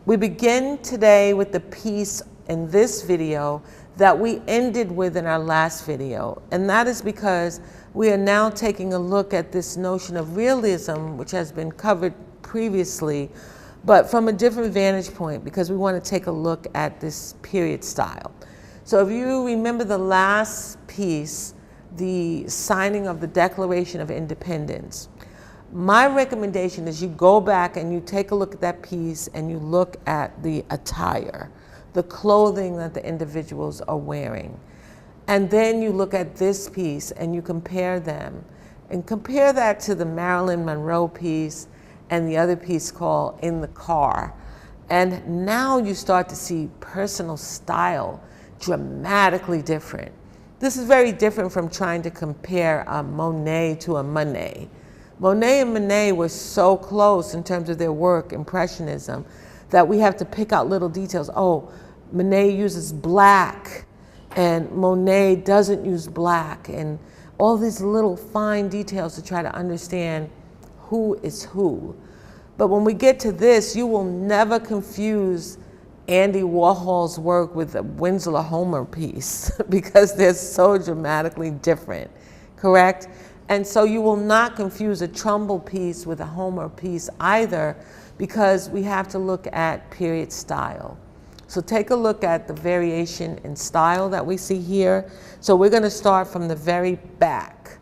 We begin today with the piece in this video that we ended with in our last video, and that is because we are now taking a look at this notion of realism, which has been covered previously, but from a different vantage point, because we want to take a look at this period style. So if you remember the last piece, the signing of the Declaration of Independence, my recommendation is you go back and you take a look at that piece and you look at the attire, the clothing that the individuals are wearing. And then you look at this piece and you compare them. And compare that to the Marilyn Monroe piece and the other piece called In the Car. And now you start to see personal style dramatically different. This is very different from trying to compare a Monet to a Manet. Monet and Manet were so close in terms of their work, Impressionism, that we have to pick out little details. Oh, Manet uses black and Monet doesn't use black, and all these little fine details to try to understand who is who. But when we get to this, you will never confuse Andy Warhol's work with the Winslow Homer piece because they're so dramatically different, correct? And so you will not confuse a Trumbull piece with a Homer piece either, because we have to look at period style. So take a look at the variation in style that we see here. So we're going to start from the very back.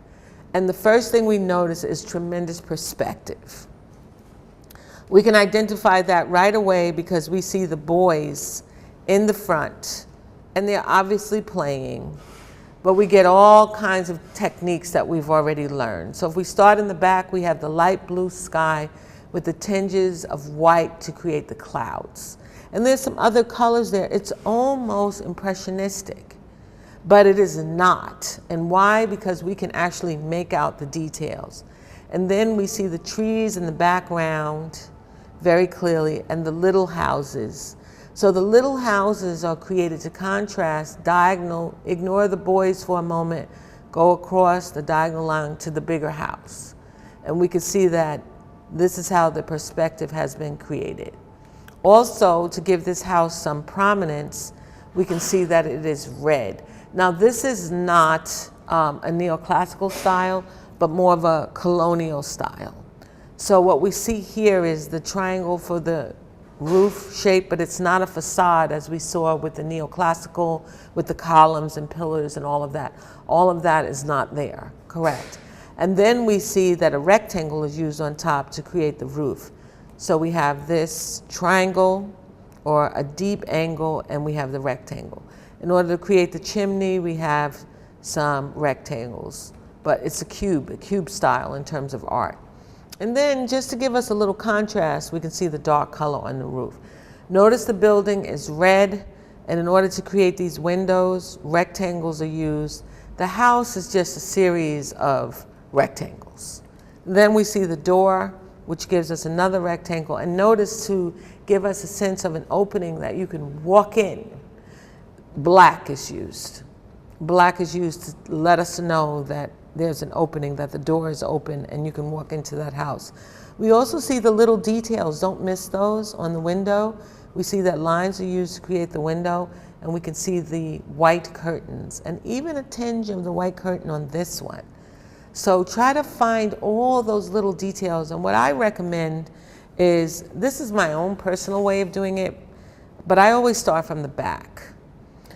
And the first thing we notice is tremendous perspective. We can identify that right away because we see the boys in the front, and they're obviously playing. But we get all kinds of techniques that we've already learned. So if we start in the back, we have the light blue sky with the tinges of white to create the clouds. And there's some other colors there. It's almost impressionistic, but it is not. And why? Because we can actually make out the details. And then we see the trees in the background very clearly, and the little houses. So the little houses are created to contrast diagonal, ignore the boys for a moment, go across the diagonal line to the bigger house. And we can see that this is how the perspective has been created. Also, to give this house some prominence, we can see that it is red. Now this is not a neoclassical style, but more of a colonial style. So what we see here is the triangle for the roof shape, but it's not a facade as we saw with the neoclassical, with the columns and pillars and all of that. All of that is not there, correct. And then we see that a rectangle is used on top to create the roof. So we have this triangle or a deep angle, and we have the rectangle. In order to create the chimney, we have some rectangles, but it's a cube style in terms of art. And then just to give us a little contrast, we can see the dark color on the roof. Notice the building is red, and in order to create these windows, rectangles are used. The house is just a series of rectangles. Then we see the door, which gives us another rectangle. And notice, to give us a sense of an opening that you can walk in, black is used. Black is used to let us know that there's an opening, that the door is open and you can walk into that house. We also see the little details, don't miss those, on the window. We see that lines are used to create the window, and we can see the white curtains and even a tinge of the white curtain on this one. So try to find all those little details, and what I recommend is, this is my own personal way of doing it, but I always start from the back,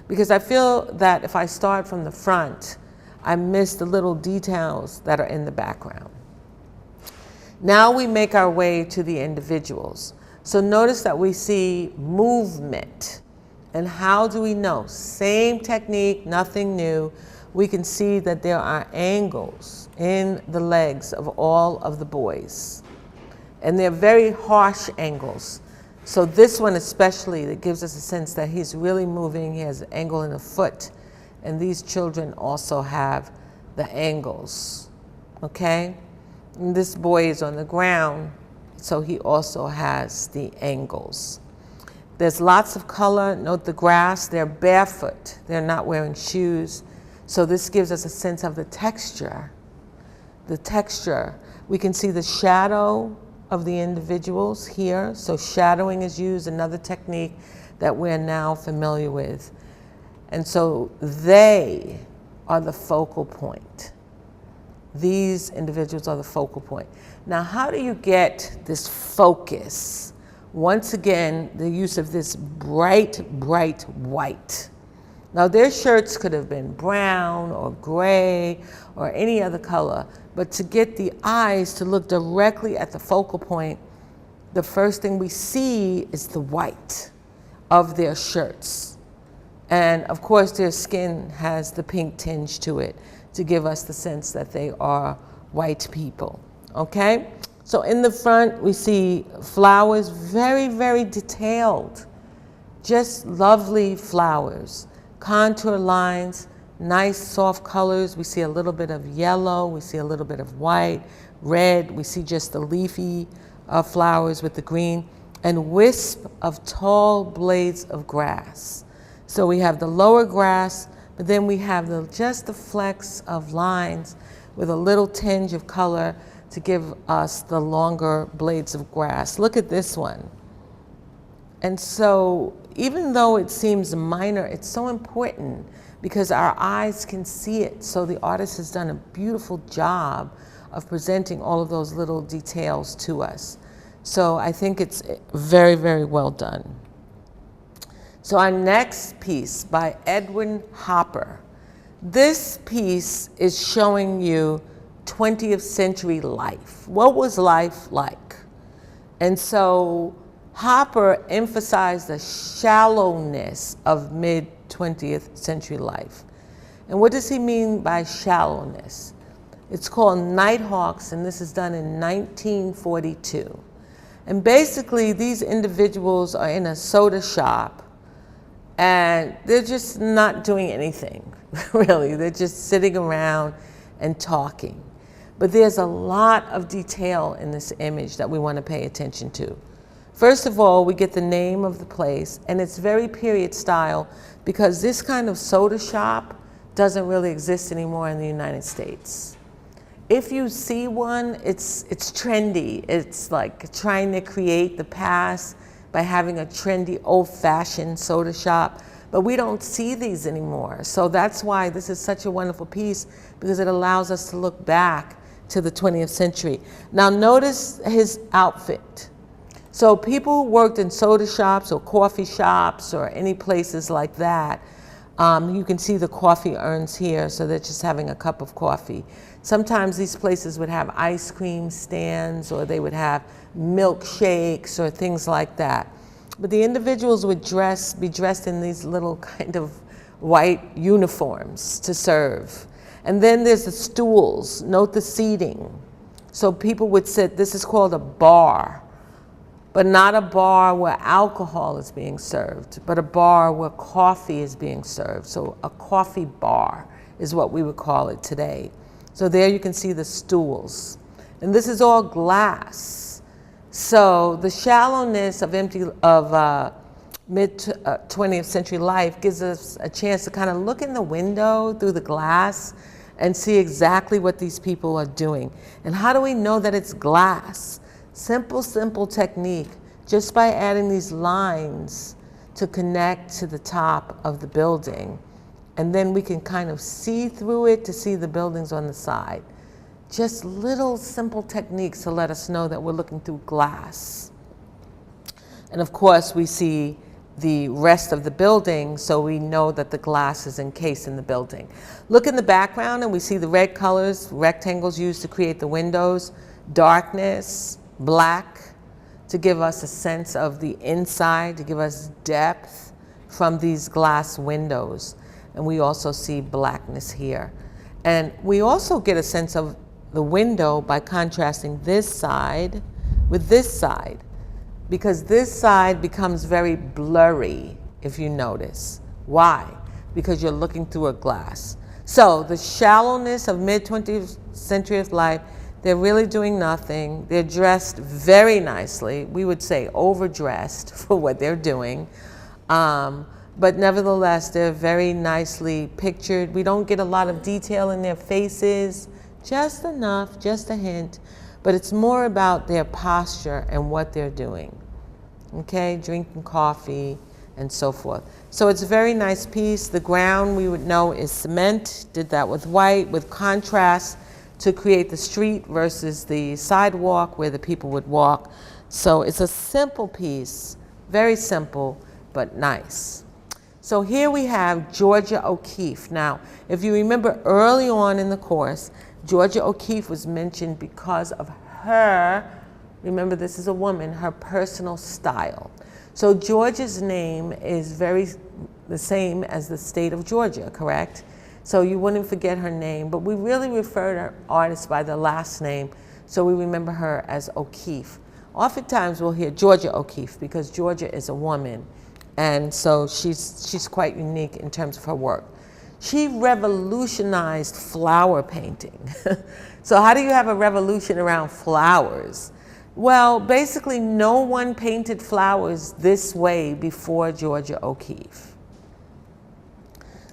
because I feel that if I start from the front, I miss the little details that are in the background. Now we make our way to the individuals. So notice that we see movement. And how do we know? Same technique, nothing new. We can see that there are angles in the legs of all of the boys. And they're very harsh angles. So this one especially, that gives us a sense that he's really moving. He has an angle in the foot. And these children also have the angles, okay? And this boy is on the ground, so he also has the angles. There's lots of color. Note the grass, they're barefoot. They're not wearing shoes. So this gives us a sense of the texture. The texture. We can see the shadow of the individuals here. So shadowing is used, another technique that we're now familiar with. And so they are the focal point. These individuals are the focal point. Now, how do you get this focus? Once again, the use of this bright, bright white. Now, their shirts could have been brown or gray or any other color, but to get the eyes to look directly at the focal point, the first thing we see is the white of their shirts. And of course, their skin has the pink tinge to it to give us the sense that they are white people, okay? So in the front, we see flowers, very, very detailed, just lovely flowers. Contour lines, nice soft colors. We see a little bit of yellow, we see a little bit of white, red, we see just the leafy flowers with the green, and wisp of tall blades of grass. So we have the lower grass, but then we have just the flecks of lines with a little tinge of color to give us the longer blades of grass. Look at this one. And so even though it seems minor, it's so important because our eyes can see it. So the artist has done a beautiful job of presenting all of those little details to us. So I think it's very, very well done. So our next piece by Edwin Hopper. This piece is showing you 20th century life. What was life like? And so Hopper emphasized the shallowness of mid-20th century life. And what does he mean by shallowness? It's called Nighthawks, and this is done in 1942. And basically, these individuals are in a soda shop, and they're just not doing anything, really. They're just sitting around and talking. But there's a lot of detail in this image that we want to pay attention to. First of all, we get the name of the place, and it's very period style because this kind of soda shop doesn't really exist anymore in the United States. If you see one, it's trendy. It's like trying to create the past by having a trendy, old-fashioned soda shop, but we don't see these anymore. So that's why this is such a wonderful piece, because it allows us to look back to the 20th century. Now notice his outfit. So people who worked in soda shops or coffee shops or any places like that, you can see the coffee urns here, so they're just having a cup of coffee. Sometimes these places would have ice cream stands, or they would have milkshakes or things like that. But the individuals would be dressed in these little kind of white uniforms to serve. And then there's the stools. Note the seating. So people would sit, this is called a bar, but not a bar where alcohol is being served, but a bar where coffee is being served. So a coffee bar is what we would call it today. So there you can see the stools. And this is all glass. So the shallowness of mid-20th century life gives us a chance to kind of look in the window through the glass and see exactly what these people are doing. And how do we know that it's glass? Simple technique, just by adding these lines to connect to the top of the building. And then we can kind of see through it to see the buildings on the side. Just little simple techniques to let us know that we're looking through glass. And of course, we see the rest of the building, so we know that the glass is encased in the building. Look in the background and we see the red colors, rectangles used to create the windows, darkness, black, to give us a sense of the inside, to give us depth from these glass windows. And we also see blackness here. And we also get a sense of the window by contrasting this side with this side, because this side becomes very blurry, if you notice. Why? Because you're looking through a glass. So the shallowness of mid-20th century life, they're really doing nothing. They're dressed very nicely. We would say overdressed for what they're doing. But nevertheless, they're very nicely pictured. We don't get a lot of detail in their faces, just enough, just a hint. but it's more about their posture and what they're doing. Okay, drinking coffee and so forth. So it's a very nice piece. The ground we would know is cement, did that with white, with contrast to create the street versus the sidewalk where the people would walk. So it's a simple piece, very simple, but nice. So here we have Georgia O'Keeffe. Now, if you remember early on in the course, Georgia O'Keeffe was mentioned because of her, remember this is a woman, her personal style. So Georgia's name is the same as the state of Georgia, correct? So you wouldn't forget her name, but we really refer to artists by the last name, so we remember her as O'Keeffe. Oftentimes we'll hear Georgia O'Keeffe because Georgia is a woman, and so she's quite unique in terms of her work. She revolutionized flower painting. So how do you have a revolution around flowers? Well, basically no one painted flowers this way before Georgia O'Keeffe.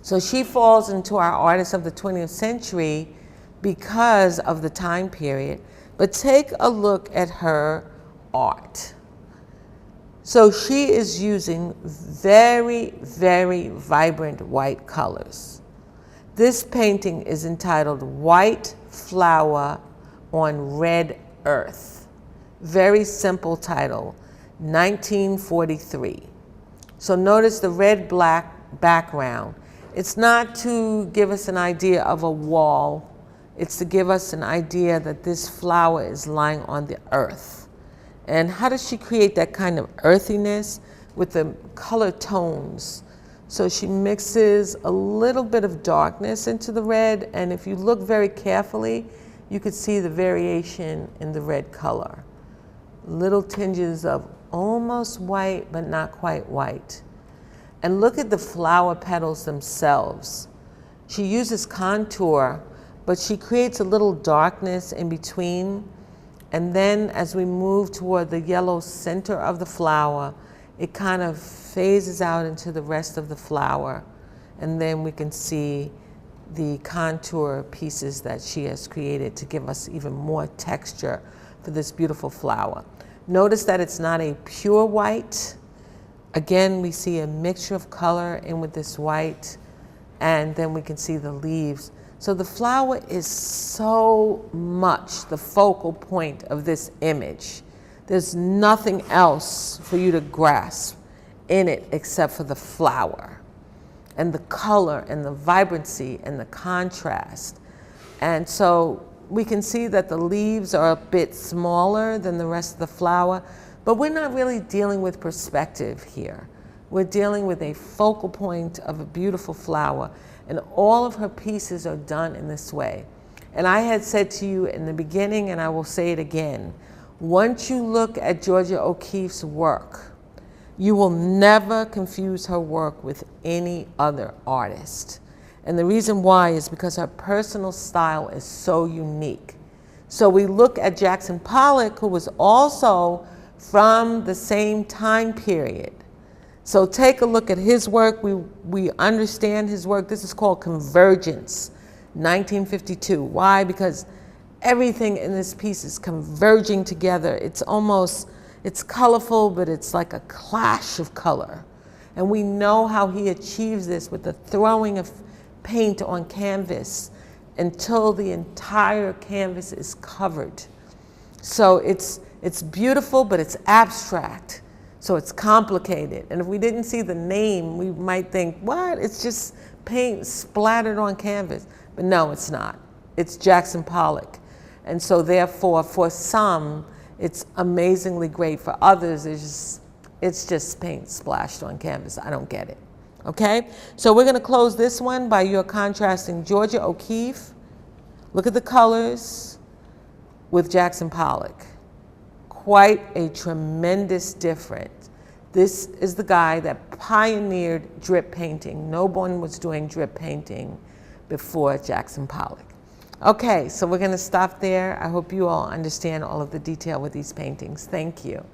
So she falls into our artists of the 20th century because of the time period. But take a look at her art. So she is using very, very vibrant white colors. This painting is entitled White Flower on Red Earth. Very simple title, 1943. So notice the red-black background. It's not to give us an idea of a wall. It's to give us an idea that this flower is lying on the earth. And how does she create that kind of earthiness? With the color tones. So she mixes a little bit of darkness into the red, and if you look very carefully, you could see the variation in the red color. Little tinges of almost white, but not quite white. And look at the flower petals themselves. She uses contour, but she creates a little darkness in between. And then as we move toward the yellow center of the flower, it kind of phases out into the rest of the flower. And then we can see the contour pieces that she has created to give us even more texture for this beautiful flower. Notice that it's not a pure white. Again, we see a mixture of color in with this white, and then we can see the leaves. So the flower is so much the focal point of this image. There's nothing else for you to grasp in it except for the flower and the color and the vibrancy and the contrast. And so we can see that the leaves are a bit smaller than the rest of the flower, but we're not really dealing with perspective here. We're dealing with a focal point of a beautiful flower, and all of her pieces are done in this way. And I had said to you in the beginning, and I will say it again, once you look at Georgia O'Keeffe's work, you will never confuse her work with any other artist. And the reason why is because her personal style is so unique. So we look at Jackson Pollock, who was also from the same time period. So take a look at his work. We understand his work. This is called Convergence, 1952. Why? Because everything in this piece is converging together. It's colorful, but it's like a clash of color. And we know how he achieves this with the throwing of paint on canvas until the entire canvas is covered. So it's beautiful, but it's abstract. So it's complicated. And if we didn't see the name, we might think, what? It's just paint splattered on canvas. But no, it's not. It's Jackson Pollock. And so therefore, for some, it's amazingly great. For others, it's just paint splashed on canvas. I don't get it. Okay? So we're going to close this one by your contrasting Georgia O'Keeffe. Look at the colors with Jackson Pollock. Quite a tremendous difference. This is the guy that pioneered drip painting. No one was doing drip painting before Jackson Pollock. Okay, so we're going to stop there. I hope you all understand all of the detail with these paintings. Thank you.